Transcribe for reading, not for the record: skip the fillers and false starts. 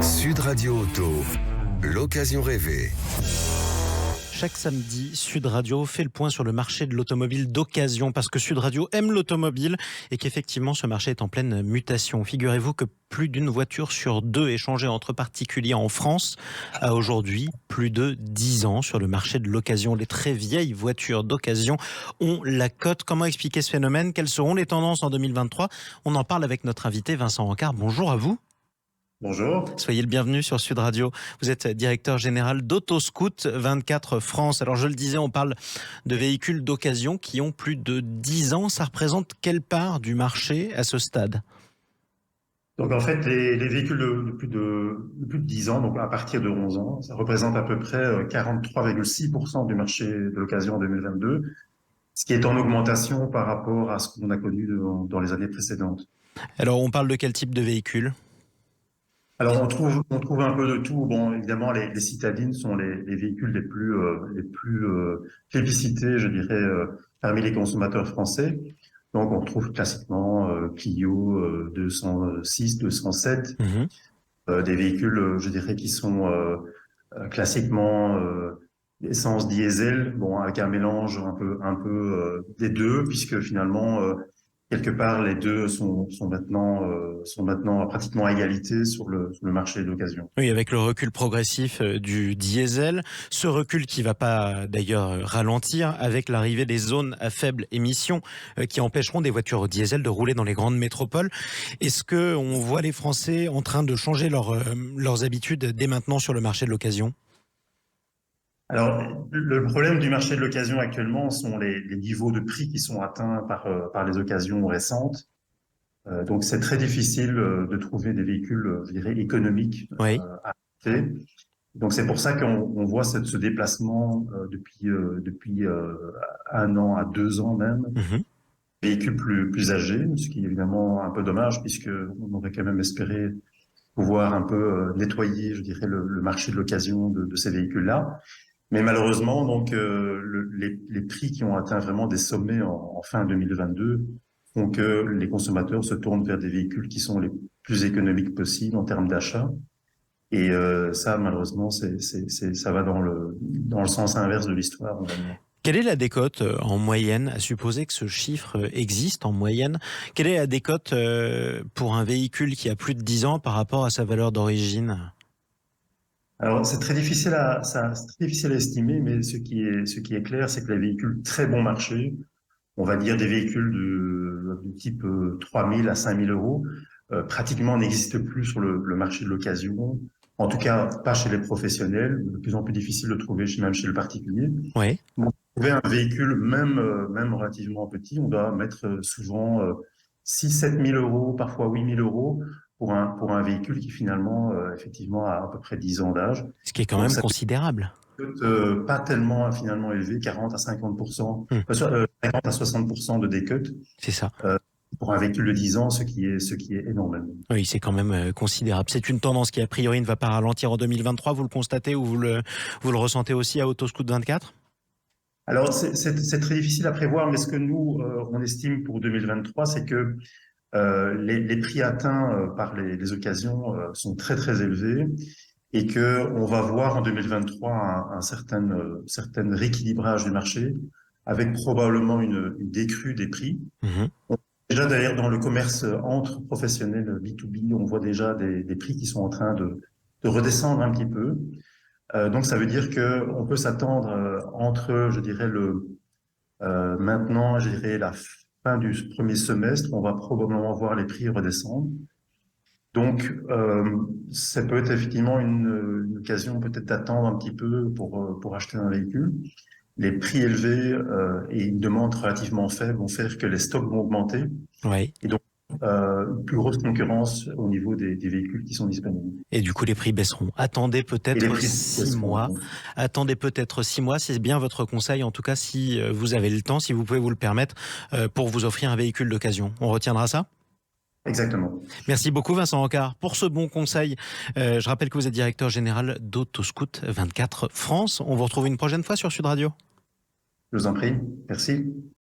Sud Radio Auto, l'occasion rêvée. Chaque samedi, Sud Radio fait le point sur le marché de l'automobile d'occasion parce que Sud Radio aime l'automobile et qu'effectivement ce marché est en pleine mutation. Figurez-vous que plus d'une voiture sur deux échangée entre particuliers en France a aujourd'hui plus de 10 ans sur le marché de l'occasion. Les très vieilles voitures d'occasion ont la cote. Comment expliquer ce phénomène? Quelles seront les tendances en 2023? On en parle avec notre invité Vincent Rancard. Bonjour à vous. Bonjour. Soyez le bienvenu sur Sud Radio. Vous êtes directeur général d'Autoscout 24 France. Alors je le disais, on parle de véhicules d'occasion qui ont plus de 10 ans. Ça représente quelle part du marché à ce stade? Donc en fait, les véhicules de plus de 10 ans, donc à partir de 11 ans, ça représente à peu près 43,6% du marché de l'occasion en 2022, ce qui est en augmentation par rapport à ce qu'on a connu dans les années précédentes. Alors on parle de quel type de véhicule? Alors on trouve un peu de tout. Bon, évidemment, les citadines sont les véhicules les plus plébiscités, je dirais, parmi les consommateurs français. Donc on retrouve classiquement Clio 206, 207, des véhicules, je dirais, qui sont classiquement essence diesel, bon, avec un mélange un peu des deux, puisque finalement quelque part, les deux sont maintenant pratiquement à égalité sur le marché d'occasion. Oui, avec le recul progressif du diesel, ce recul qui va pas d'ailleurs ralentir avec l'arrivée des zones à faible émission qui empêcheront des voitures diesel de rouler dans les grandes métropoles. Est-ce que on voit les Français en train de changer leurs habitudes dès maintenant sur le marché de l'occasion? Alors, le problème du marché de l'occasion actuellement sont les niveaux de prix qui sont atteints par les occasions récentes. Donc, c'est très difficile de trouver des véhicules, je dirais, économiques Oui. à acheter. Donc, c'est pour ça qu'on voit ce déplacement depuis 1 an à 2 ans même, véhicules plus âgés, ce qui est évidemment un peu dommage puisque on aurait quand même espéré pouvoir un peu nettoyer, je dirais, le marché de l'occasion de ces véhicules-là. Mais malheureusement, donc les prix qui ont atteint vraiment des sommets en fin 2022 font que les consommateurs se tournent vers des véhicules qui sont les plus économiques possibles en termes d'achat. Et ça, malheureusement, ça va dans le sens inverse de l'histoire, on va dire. Quelle est la décote en moyenne, à supposer que ce chiffre existe en moyenne? Quelle est la décote pour un véhicule qui a plus de 10 ans par rapport à sa valeur d'origine? Alors, c'est très difficile à estimer, mais ce qui est clair, c'est que les véhicules très bon marché, on va dire des véhicules de type 3 000 à 5 000 euros, pratiquement n'existent plus sur le marché de l'occasion. En tout cas, pas chez les professionnels, de plus en plus difficile de trouver même chez le particulier. Oui. Pour trouver un véhicule, même relativement petit, on doit mettre souvent 6 000 7 000 euros, parfois 8 000 euros pour un véhicule qui finalement, effectivement, a à peu près 10 ans d'âge. Ce qui est quand Donc, même ça considérable. coûte pas tellement finalement élevé, 40 à 50%, 50 à 60% de décote C'est ça. pour un véhicule de 10 ans, ce qui est énorme. Oui, c'est quand même considérable. C'est une tendance qui, a priori, ne va pas ralentir en 2023. Vous le constatez ou vous le ressentez aussi à Autoscout 24? Alors, c'est très difficile à prévoir, mais ce que nous, on estime pour 2023, c'est que les prix atteints par les occasions sont très, très élevés et que on va voir en 2023 un certain rééquilibrage du marché avec probablement une décrue des prix. Déjà, d'ailleurs, dans le commerce entre professionnels B2B, on voit déjà des prix qui sont en train de redescendre un petit peu. Donc, ça veut dire que on peut s'attendre entre, je dirais, maintenant, je dirais, la fin du premier semestre, on va probablement voir les prix redescendre. Donc, ça peut être effectivement une occasion peut-être d'attendre un petit peu pour acheter un véhicule. Les prix élevés et une demande relativement faible vont faire que les stocks vont augmenter. Oui. Et donc, une plus grosse concurrence au niveau des véhicules qui sont disponibles. Et du coup, les prix baisseront. Attendez Et les peut-être prix 6 baisseront. mois. Attendez peut-être 6 mois. C'est bien votre conseil, en tout cas, si vous avez le temps, si vous pouvez vous le permettre, pour vous offrir un véhicule d'occasion. On retiendra ça? Exactement. Merci beaucoup Vincent Rancard pour ce bon conseil. Je rappelle que vous êtes directeur général d'Autoscout 24 France. On vous retrouve une prochaine fois sur Sud Radio. Je vous en prie. Merci.